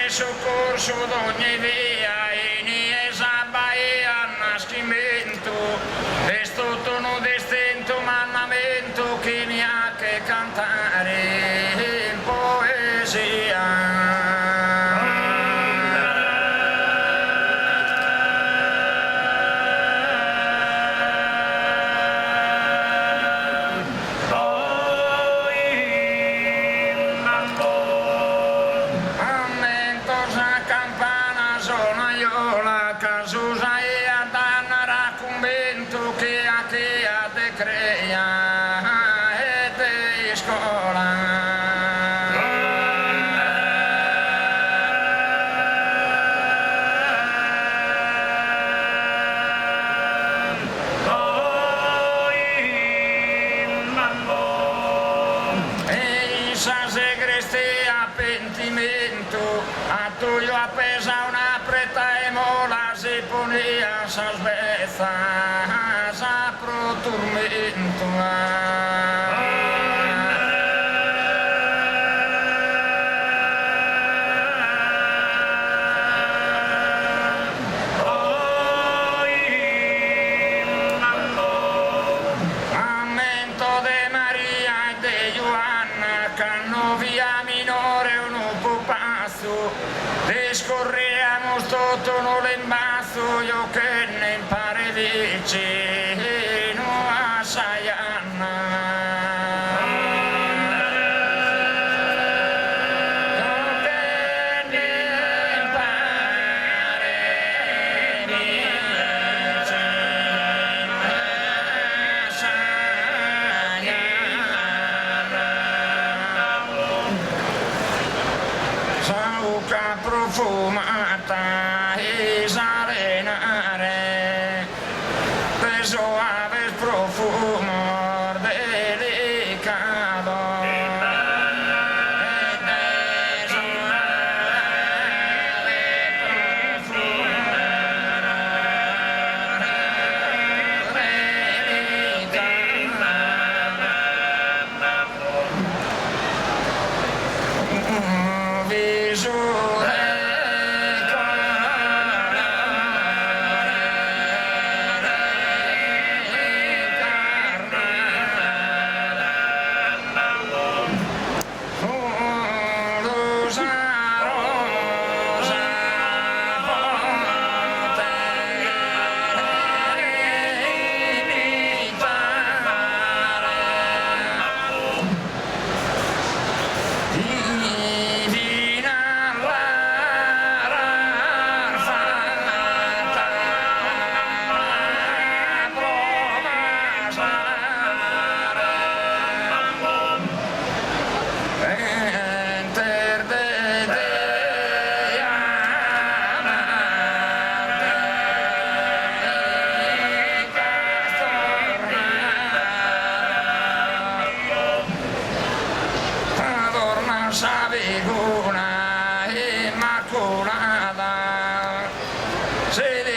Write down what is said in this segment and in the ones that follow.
Soccorso d'ogni via in esa baia nascimento questo tono d'estento mandamento che mi ha che cantare in poesia. Pesa una preta e mola si ponía sa svezza sa pro turmento ammento de Maria e de Giovanna canno via minore un pupazzo scorriamo tutto l'embazzo io che ne impare vicino a Saianna. Profumata e sarenare preso ave profumo delicato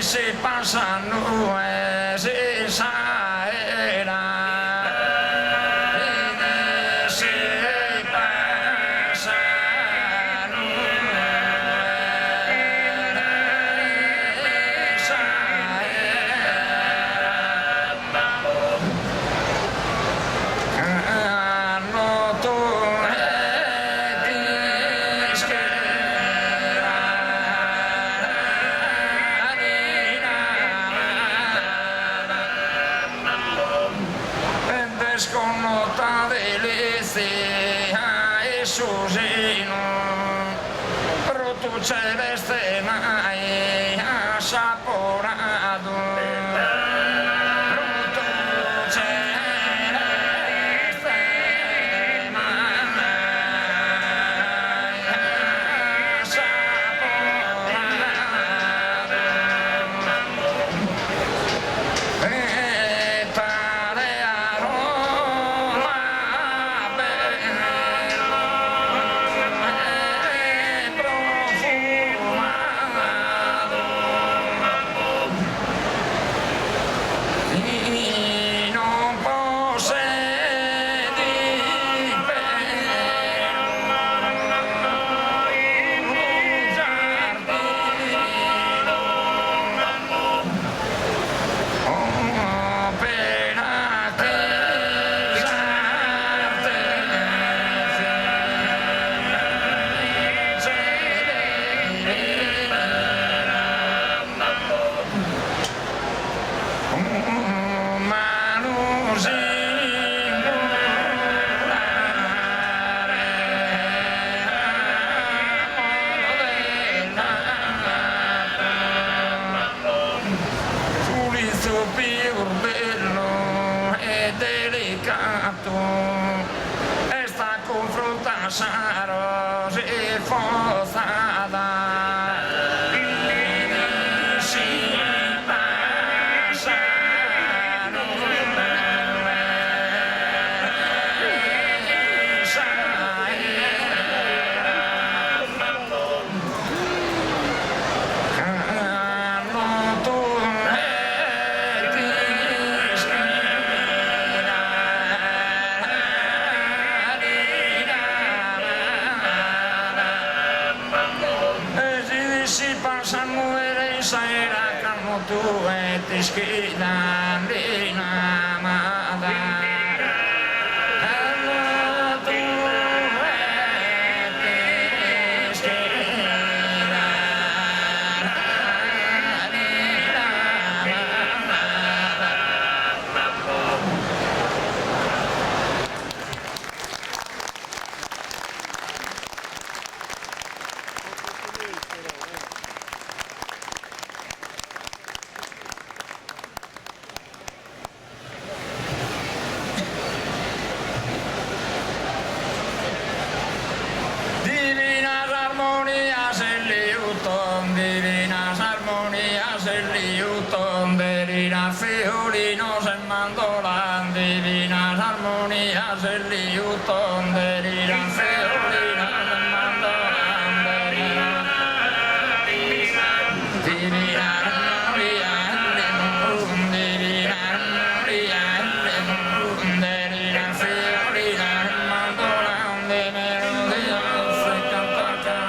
se passano e se saerà e se passano e saerà hanno sconnota delizia e susino brutto celeste mai assaporato brutto celeste mai assaporato e tale aroma bello Saro si fosada si passano tu et iskidan dina mada hello tu et iskidan dina fiorinos en mandolán, divinas armonías, el liutón, deliran fiorinos en mandolán, divinas armonías, divina armonía, deliran fiorinos en mandolán, de melodías se canta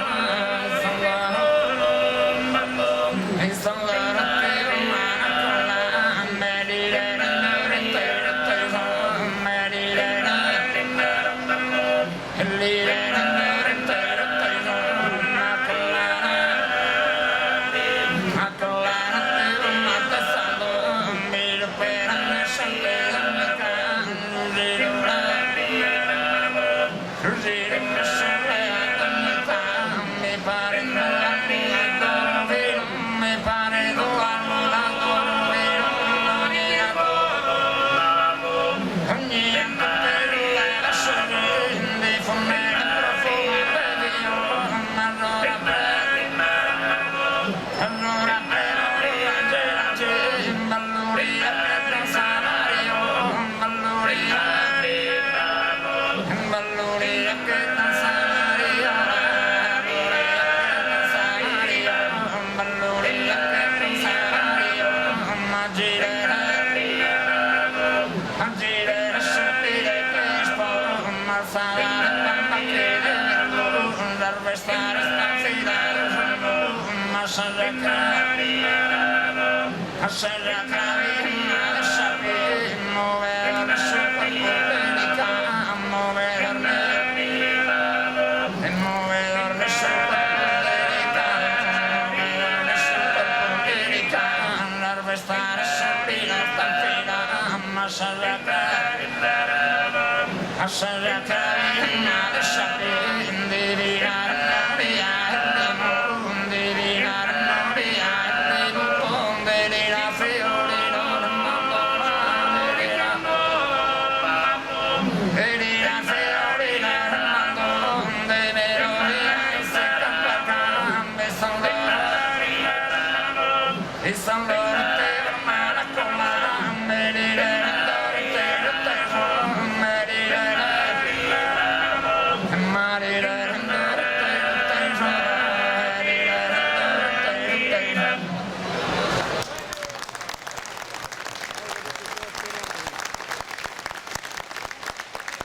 It's